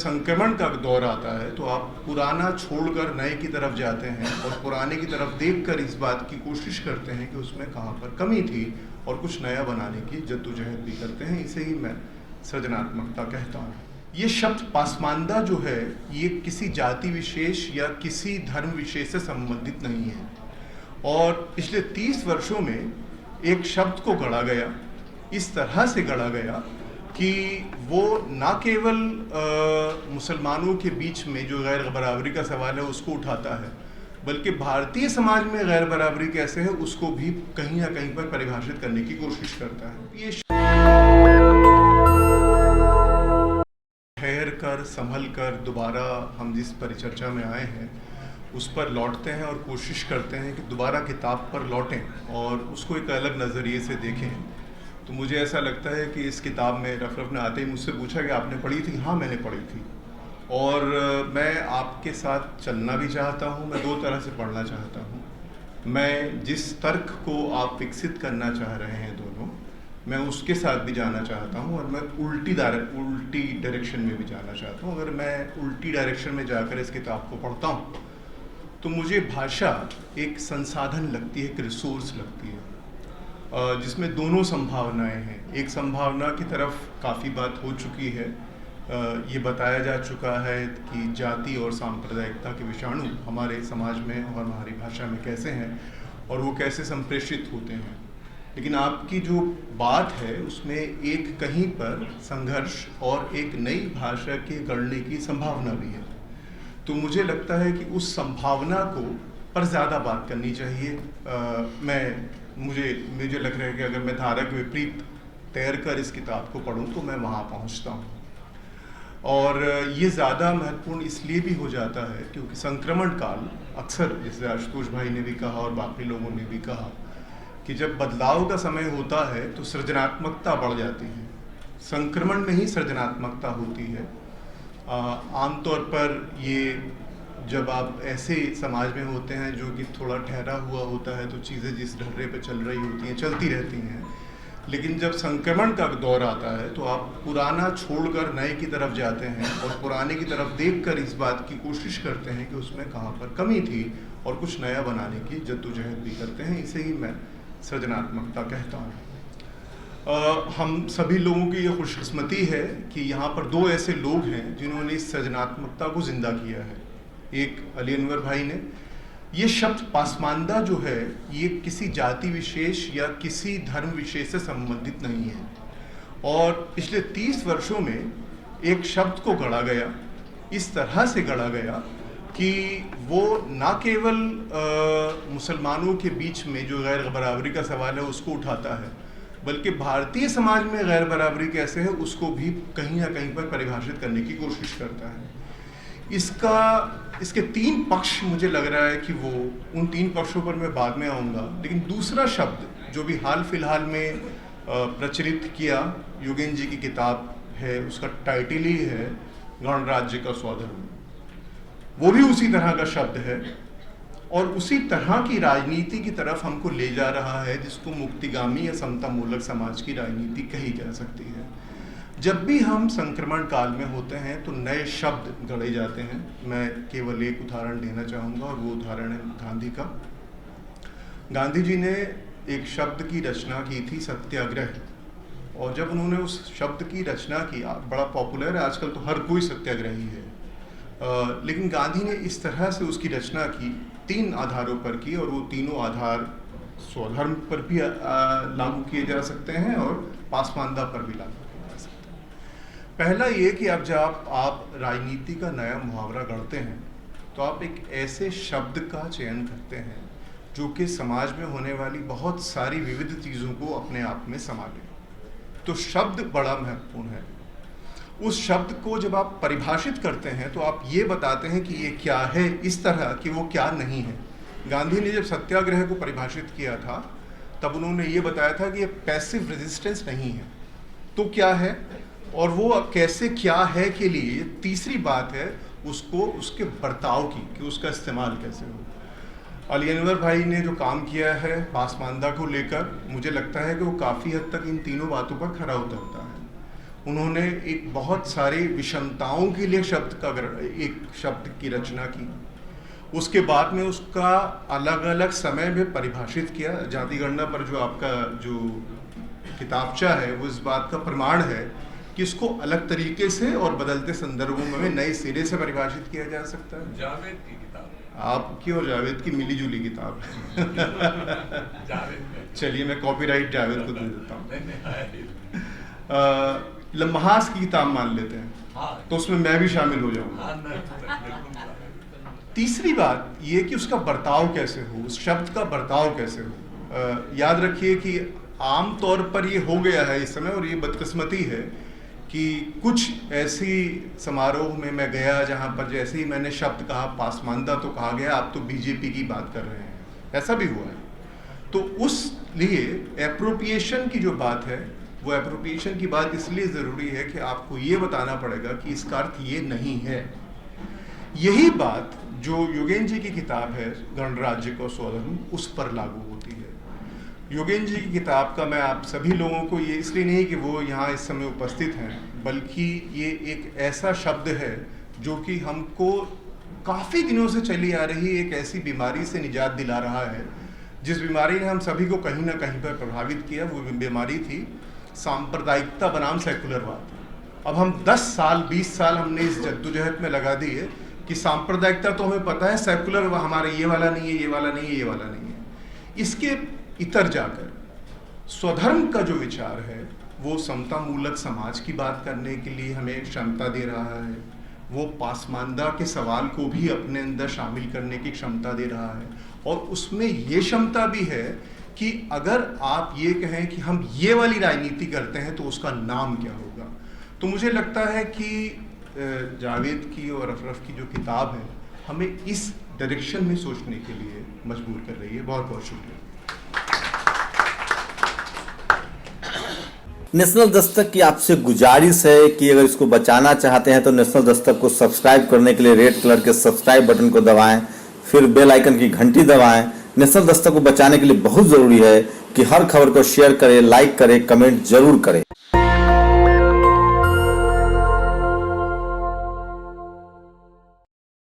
संक्रमण का दौर आता है तो आप पुराना छोड़कर नए की तरफ जाते हैं और पुराने की तरफ देखकर इस बात की कोशिश करते हैं कि उसमें कहाँ पर कमी थी और कुछ नया बनाने की जद्दोजहद भी करते हैं। इसे ही मैं सृजनात्मकता कहता हूँ। ये शब्द पासमानदा जो है ये किसी जाति विशेष या किसी धर्म विशेष से संबंधित नहीं है और पिछले 30 वर्षों में एक शब्द को गढ़ा गया, इस तरह से गढ़ा गया कि वो ना केवल मुसलमानों के बीच में जो गैर बराबरी का सवाल है उसको उठाता है, बल्कि भारतीय समाज में गैर बराबरी कैसे है उसको भी कहीं ना कहीं पर परिभाषित करने की कोशिश करता है। ये ठहर कर संभल कर दोबारा हम जिस परिचर्चा में आए हैं उस पर लौटते हैं और कोशिश करते हैं कि दोबारा किताब पर लौटें और उसको एक अलग नज़रिए से देखें। तो मुझे ऐसा लगता है कि इस किताब में रफ़ ने आते ही मुझसे पूछा कि आपने पढ़ी थी? हाँ, मैंने पढ़ी थी और मैं आपके साथ चलना भी चाहता हूँ। मैं दो तरह से पढ़ना चाहता हूँ। मैं जिस तर्क को आप विकसित करना चाह रहे हैं दोनों, मैं उसके साथ भी जाना चाहता हूँ और मैं उल्टी डायरेक्शन में भी जाना चाहता हूँ। अगर मैं उल्टी डायरेक्शन में जाकर इस किताब को पढ़ता हूँ तो मुझे भाषा एक संसाधन लगती है, एक रिसोर्स लगती है जिसमें दोनों संभावनाएं हैं। एक संभावना की तरफ काफ़ी बात हो चुकी है। ये बताया जा चुका है कि जाति और सांप्रदायिकता के विषाणु हमारे समाज में और हमारी भाषा में कैसे हैं और वो कैसे संप्रेषित होते हैं। लेकिन आपकी जो बात है उसमें एक कहीं पर संघर्ष और एक नई भाषा के गढ़ने की संभावना भी है। तो मुझे लगता है कि उस संभावना को पर ज़्यादा बात करनी चाहिए। मुझे लग रहा है कि अगर मैं धारा के विपरीत तैर कर इस किताब को पढूं तो मैं वहाँ पहुँचता हूँ और ये ज़्यादा महत्वपूर्ण इसलिए भी हो जाता है क्योंकि संक्रमण काल अक्सर, जैसे आशुतोष भाई ने भी कहा और बाकी लोगों ने भी कहा, कि जब बदलाव का समय होता है तो सृजनात्मकता बढ़ जाती है। संक्रमण में ही सृजनात्मकता होती है। आमतौर पर ये जब आप ऐसे समाज में होते हैं जो कि थोड़ा ठहरा हुआ होता है तो चीज़ें जिस ढर्रे पे चल रही होती हैं चलती रहती हैं। लेकिन जब संक्रमण का दौर आता है तो आप पुराना छोड़कर नए की तरफ जाते हैं और पुराने की तरफ देखकर इस बात की कोशिश करते हैं कि उसमें कहाँ पर कमी थी और कुछ नया बनाने की जद्दोजहद भी करते हैं। इसे ही मैं सृजनात्मकता कहता हूँ। हम सभी लोगों की ये खुशकिस्मती है कि यहाँ पर दो ऐसे लोग हैं जिन्होंने इस सृजनात्मकता को जिंदा किया है। एक अली अनवर भाई ने। ये शब्द पासमानदा जो है ये किसी जाति विशेष या किसी धर्म विशेष से संबंधित नहीं है और पिछले 30 वर्षों में एक शब्द को गढ़ा गया, इस तरह से गढ़ा गया कि वो ना केवल मुसलमानों के बीच में जो गैर बराबरी का सवाल है उसको उठाता है, बल्कि भारतीय समाज में गैर बराबरी कैसे है उसको भी कहीं ना कहीं पर परिभाषित करने की कोशिश करता है। इसके 3 पक्ष मुझे लग रहा है कि वो उन 3 पक्षों पर मैं बाद में आऊँगा। लेकिन दूसरा शब्द जो भी हाल फिलहाल में प्रचलित किया, योगेन जी की किताब है, उसका टाइटल ही है गणराज्य का स्वधर्म, वो भी उसी तरह का शब्द है और उसी तरह की राजनीति की तरफ हमको ले जा रहा है जिसको मुक्तिगामी या समतामूलक समाज की राजनीति कही जा सकती है। जब भी हम संक्रमण काल में होते हैं तो नए शब्द गढ़े जाते हैं। मैं केवल एक उदाहरण देना चाहूँगा और वो उदाहरण है गांधी का। गांधी जी ने एक शब्द की रचना की थी, सत्याग्रह, और जब उन्होंने उस शब्द की रचना की, बड़ा पॉपुलर है आजकल तो हर कोई सत्याग्रही है, लेकिन गांधी ने इस तरह से उसकी रचना की, 3 आधारों पर की और वो तीनों आधार स्वधर्म पर भी लागू किए जा सकते हैं और पासमानदा पर भी लागू। पहला ये कि अब जब आप राजनीति का नया मुहावरा गढ़ते हैं तो आप एक ऐसे शब्द का चयन करते हैं जो कि समाज में होने वाली बहुत सारी विविध चीज़ों को अपने आप में संभाले। तो शब्द बड़ा महत्वपूर्ण है। उस शब्द को जब आप परिभाषित करते हैं तो आप ये बताते हैं कि ये क्या है, इस तरह कि वो क्या नहीं है। गांधी ने जब सत्याग्रह को परिभाषित किया था तब उन्होंने ये बताया था कि ये पैसिव रेजिस्टेंस नहीं है। तो क्या है और वो कैसे क्या है के लिए तीसरी बात है उसको उसके बर्ताव की, कि उसका इस्तेमाल कैसे हो। अली अनवर भाई ने जो काम किया है पासमानदा को लेकर, मुझे लगता है कि वो काफ़ी हद तक इन तीनों बातों पर खरा उतरता है। उन्होंने एक बहुत सारी विषमताओं के लिए एक शब्द की रचना की। उसके बाद में उसका अलग अलग समय में परिभाषित किया। जाति गणना पर जो आपका जो किताबचा है वो इस बात का प्रमाण है कि इसको अलग तरीके से और बदलते संदर्भों में नए सिरे से परिभाषित किया जा सकता है। जावेद की किताब, आपकी और जावेद की मिली जुली किताब चलिए मैं कॉपीराइट जावेद को दे देता हूँ। लम्हास की किताब मान लेते हैं, तो उसमें मैं भी शामिल हो जाऊंगा। तीसरी बात ये कि उसका बर्ताव कैसे हो, उस शब्द का बर्ताव कैसे हो। याद रखिए कि आम तौर पर ये हो गया है इस समय, और ये बदकिस्मती है कि कुछ ऐसी समारोह में मैं गया जहाँ पर जैसे ही मैंने शब्द कहा पासमानदा तो कहा गया आप तो बीजेपी की बात कर रहे हैं, ऐसा भी हुआ है। तो उस लिए एप्रोप्रिएशन की जो बात है वो एप्रोप्रिएशन की बात इसलिए ज़रूरी है कि आपको ये बताना पड़ेगा कि इसका अर्थ ये नहीं है। यही बात जो योगेन जी की किताब है गणराज्य का स्वधर्म, उस पर लागू होती है। योगेन जी की किताब का मैं आप सभी लोगों को ये इसलिए नहीं कि वो यहाँ इस समय उपस्थित हैं, बल्कि ये एक ऐसा शब्द है जो कि हमको काफ़ी दिनों से चली आ रही एक ऐसी बीमारी से निजात दिला रहा है, जिस बीमारी ने हम सभी को कहीं ना कहीं पर प्रभावित किया। वो बीमारी थी सांप्रदायिकता बनाम सेकुलरवाद। अब हम 10 साल 20 साल हमने इस जद्दोजहद में लगा दी है कि सांप्रदायिकता तो हमें पता है, सेकुलर हमारे ये वाला नहीं है, ये वाला नहीं है, ये वाला नहीं है। इसके इतर जाकर स्वधर्म का जो विचार है वो समता मूलक समाज की बात करने के लिए हमें क्षमता दे रहा है। वो पासमानदा के सवाल को भी अपने अंदर शामिल करने की क्षमता दे रहा है, और उसमें ये क्षमता भी है कि अगर आप ये कहें कि हम ये वाली राजनीति करते हैं तो उसका नाम क्या होगा। तो मुझे लगता है कि जावेद की और अफरफ की जो किताब है हमें इस डायरेक्शन में सोचने के लिए मजबूर कर रही है। बहुत बहुत शुक्रिया। नेशनल दस्तक की आपसे गुजारिश है कि अगर इसको बचाना चाहते हैं तो नेशनल दस्तक को सब्सक्राइब करने के लिए रेड कलर के सब्सक्राइब बटन को दबाएं, फिर बेल आइकन की घंटी दबाएं। नेशनल दस्तक को बचाने के लिए बहुत ज़रूरी है कि हर खबर को शेयर करें, लाइक करें, कमेंट जरूर करें।